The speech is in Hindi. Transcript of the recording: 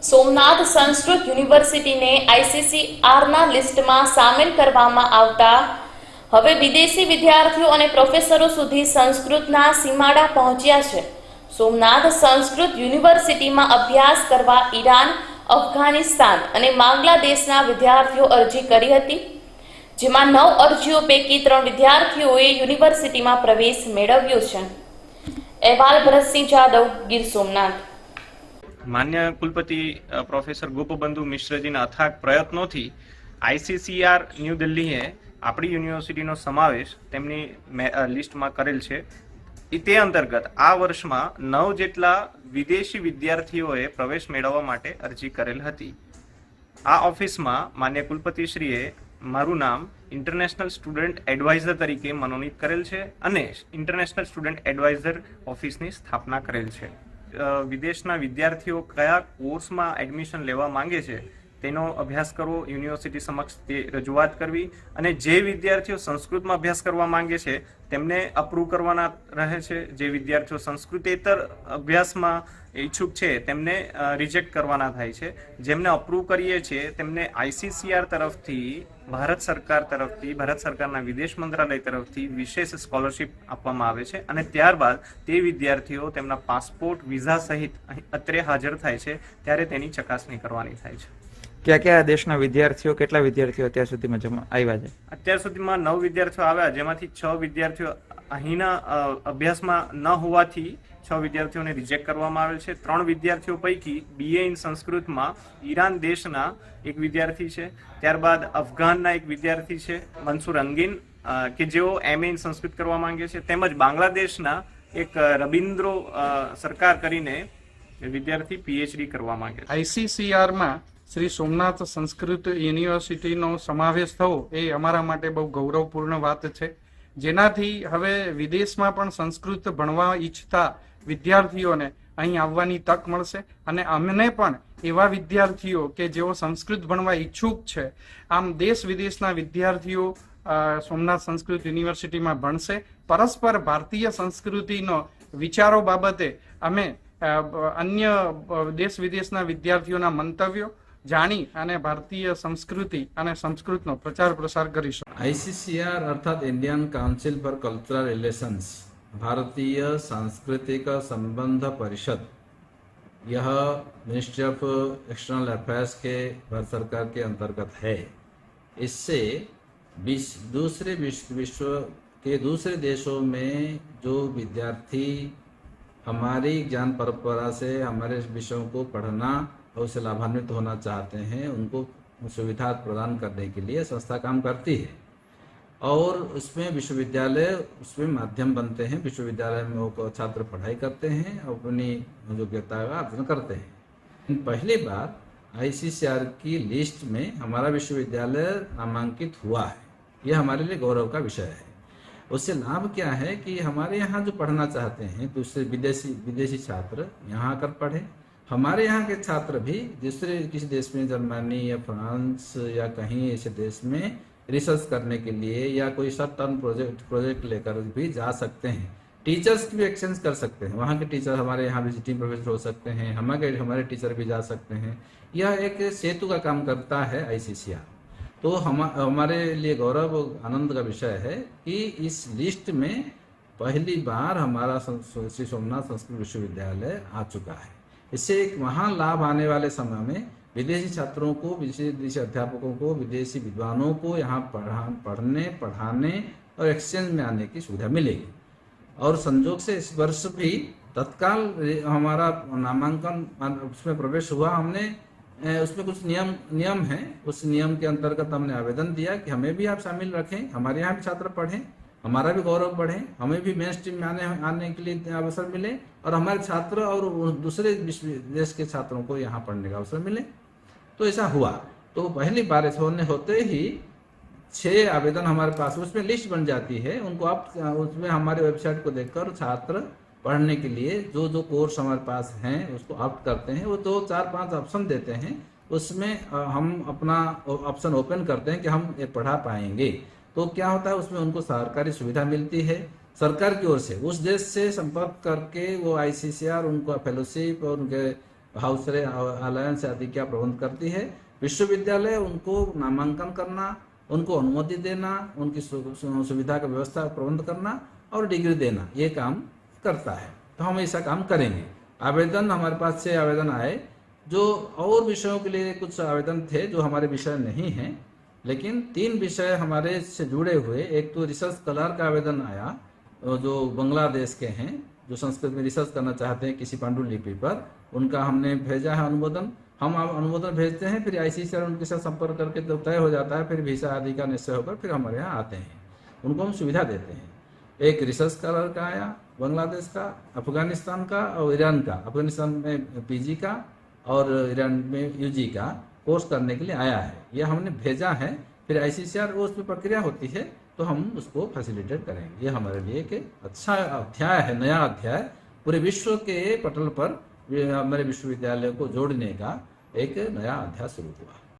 સોમનાથ સંસ્કૃત યુનિવર્સિટીને આઈસીસીઆરના લિસ્ટમાં સામેલ કરવામાં આવતા હવે વિદેશી વિદ્યાર્થીઓ અને પ્રોફેસરો સુધી સંસ્કૃતના સીમાડા પહોંચ્યા છે. સોમનાથ સંસ્કૃત યુનિવર્સિટીમાં અભ્યાસ કરવા ઈરાન, અફઘાનિસ્તાન અને બાંગ્લાદેશના વિદ્યાર્થીઓ અરજી કરી હતી, જેમાં 9 અરજીઓ પૈકી 3 વિદ્યાર્થીઓએ યુનિવર્સિટીમાં પ્રવેશ મેળવ્યો છે. અહેવાલ ભરતસિંહ જાદવ, ગીર સોમનાથ. માન્ય કુલપતિ પ્રોફેસર ગોપબંધુ મિશ્રજીના અથાગ પ્રયત્નોથી આઈસીસીઆર ન્યૂ દિલ્હીએ આપણી યુનિવર્સિટીનો સમાવેશ તેમની લિસ્ટમાં કરેલ છે. તે અંતર્ગત આ વર્ષમાં 9 જેટલા વિદેશી વિદ્યાર્થીઓએ પ્રવેશ મેળવવા માટે અરજી કરેલ હતી. આ ઓફિસમાં માન્ય કુલપતિશ્રીએ મારું નામ ઇન્ટરનેશનલ સ્ટુડન્ટ એડવાઇઝર તરીકે મનોનીત કરેલ છે અને ઇન્ટરનેશનલ સ્ટુડન્ટ એડવાઇઝર ઓફિસની સ્થાપના કરેલ છે. વિદેશના વિદ્યાર્થીઓ કયા કોર્સમાં એડમિશન લેવા માંગે છે તેનો અભ્યાસ કરવો, યુનિવર્સિટી સમક્ષ તે રજૂઆત કરવી અને જે વિદ્યાર્થીઓ સંસ્કૃતમાં અભ્યાસ કરવા માંગે છે તેમને અપ્રૂવ કરવાના રહે છે. જે વિદ્યાર્થીઓ સંસ્કૃતેતર અભ્યાસમાં ઈચ્છુક છે તેમને રિજેક્ટ કરવાના થાય છે. જેમને અપ્રૂવ કરીએ છીએ તેમને આઈસીસીઆર તરફથી, ભારત સરકાર તરફથી, ભારત સરકારના વિદેશ મંત્રાલય તરફથી વિશેષ સ્કોલરશિપ આપવામાં આવે છે અને ત્યારબાદ તે વિદ્યાર્થીઓ તેમના પાસપોર્ટ, વિઝા સહિત અત્રે હાજર થાય છે ત્યારે તેની ચકાસણી કરવાની થાય છે. કયા કયા દેશના વિદ્યાર્થીઓ, કેટલા વિદ્યાર્થીઓ અત્યાર સુધીમાં આવ્યા છે? અત્યાર સુધીમાં 9 વિદ્યાર્થીઓ આવ્યા, જેમાંથી 6 વિદ્યાર્થીઓ અહીંના અભ્યાસમાં ન હોવાથી 6 વિદ્યાર્થીઓને રિજેક્ટ કરવામાં આવેલ છે. 3 વિદ્યાર્થીઓ પૈકી BA ઇન સંસ્કૃતમાં ઈરાન દેશના એક વિદ્યાર્થી છે, ત્યારબાદ અફઘાનના એક વિદ્યાર્થી છે મનસુર અંગીન કે જેઓ MA ઇન સંસ્કૃત કરવા માંગે છે, તેમજ બાંગ્લાદેશના એક રબિન્દ્રો સરકાર કરીને વિદ્યાર્થી PhD કરવા માંગે છે. આઈસીસીઆરમાં શ્રી સોમનાથ સંસ્કૃત યુનિવર્સિટીનો સમાવેશ થવો એ અમારા માટે બહુ ગૌરવપૂર્ણ વાત છે, જેનાથી હવે વિદેશમાં પણ સંસ્કૃત ભણવા ઈચ્છતા વિદ્યાર્થીઓને અહીં આવવાની તક મળશે અને અમને પણ એવા વિદ્યાર્થીઓ કે જેઓ સંસ્કૃત ભણવા ઈચ્છુક છે, આમ દેશ વિદેશના વિદ્યાર્થીઓ સોમનાથ સંસ્કૃત યુનિવર્સિટીમાં ભણશે. પરસ્પર ભારતીય સંસ્કૃતિનો વિચારો બાબતે અમે અન્ય દેશ વિદેશના વિદ્યાર્થીઓના મંતવ્યો જાણી અને ભારતીય સંસ્કૃતિ અને સંસ્કૃતનો પ્રચાર प्रसार કરીશું. आईसीसीआर अर्थात Indian council for cultural relations, भारतीय सांस्कृतिक संबंध परिषद, यह मिनिस्ट्री ऑफ एक्सटर्नल अफेयर्स के भारत सरकार के अंतर्गत है. इससे विश्व के दूसरे देशों में जो विद्यार्थी हमारी ज्ञान परंपरा से हमारे विषयों को पढ़ना और उससे लाभान्वित होना चाहते हैं, उनको सुविधा प्रदान करने के लिए संस्था काम करती है और उसमें विश्वविद्यालय उसमें माध्यम बनते हैं. विश्वविद्यालय में वो छात्र पढ़ाई करते हैं और अपनी योग्यता का अर्जन करते हैं. पहली बार आईसीसीआर की लिस्ट में हमारा विश्वविद्यालय नामांकित हुआ है. यह हमारे लिए गौरव का विषय है. उससे लाभ क्या है कि हमारे यहाँ जो पढ़ना चाहते हैं दूसरे विदेशी छात्र यहाँ आकर पढ़े. हमारे यहाँ के छात्र भी दूसरे किसी देश में, जर्मनी या फ्रांस या कहीं ऐसे देश में रिसर्च करने के लिए या कोई शॉर्ट टर्म प्रोजेक्ट लेकर भी जा सकते हैं. टीचर्स की भी एक्सचेंज कर सकते हैं. वहाँ के टीचर हमारे यहाँ विजिटिंग प्रोफेसर हो सकते हैं, हमारे टीचर भी जा सकते हैं. यह एक सेतु का काम करता है आईसीसीआर. तो हमारे लिए गौरव आनंद का विषय है कि इस लिस्ट में पहली बार हमारा श्री सोमनाथ संस्कृत विश्वविद्यालय आ चुका है. इससे एक महान लाभ आने वाले समय में विदेशी छात्रों को, विदेशी अध्यापकों को, विदेशी विद्वानों को यहाँ पढ़ने, पढ़ाने और एक्सचेंज में आने की सुविधा मिलेगी. और संजोग से इस वर्ष भी तत्काल हमारा नामांकन उसमें प्रवेश हुआ. हमने उसमें कुछ नियम हैं, उस नियम के अंतर्गत हमने आवेदन दिया कि हमें भी आप शामिल रखें, हमारे यहाँ भी छात्र पढ़ें, हमारा भी गौरव बढ़े, हमें भी मेन स्ट्रीम में आने के लिए अवसर मिले और हमारे छात्र और दूसरे देश के छात्रों को यहाँ पढ़ने का अवसर मिले. तो ऐसा हुआ. तो पहली बार होते ही 6 आवेदन हमारे पास, उसमें लिस्ट बन जाती है. उनको आप उसमें हमारे वेबसाइट को देखकर छात्र पढ़ने के लिए जो कोर्स हमारे पास हैं उसको ऑप्ट करते हैं. वो 2, 4, 5 ऑप्शन देते हैं. उसमें हम अपना ऑप्शन ओपन करते हैं कि हम ये पढ़ा पाएंगे. तो क्या होता है, उसमें उनको सरकारी सुविधा मिलती है सरकार की ओर से. उस देश से संपर्क करके वो आईसीसीआर उनको फेलोशिप और उनके हाउस अलायंस आदि का प्रबंध करती है। विश्वविद्यालय उनको नामांकन करना, उनको अनुमति देना, उनकी सुविधा का व्यवस्था प्रबंध करना और डिग्री देना, ये काम करता है। तो हम ऐसा काम करेंगे। आवेदन हमारे पास से आवेदन आए, जो और विषयों के लिए कुछ आवेदन थे जो हमारे विषय नहीं हैं, लेकिन 3 विषय हमारे से जुड़े हुए। एक तो रिसर्च स्कॉलर का आवेदन आया जो बांग्लादेश के हैं, जो संस्कृत में रिसर्च करना चाहते हैं किसी पांडुलिपि पर, उनका हमने भेजा है अनुमोदन। हम अनुमोदन भेजते हैं, फिर ICCR उनके साथ संपर्क करके जब तय हो जाता है, फिर वीसा आदि का निश्चय होकर फिर हमारे यहाँ आते हैं, उनको हम सुविधा देते हैं। एक रिसर्च स्कॉलर का आया बांग्लादेश का, अफगानिस्तान का और ईरान का। अफगानिस्तान में PG का और ईरान में UG का कोर्स करने के लिए आया है, यह हमने भेजा है। फिर ICCR वो उस पर प्रक्रिया होती है तो हम उसको फैसिलिटेट करेंगे। ये हमारे लिए एक अच्छा अध्याय है, नया अध्याय पूरे विश्व के पटल पर हमारे विश्वविद्यालय को जोड़ने का एक नया अध्याय शुरू हुआ।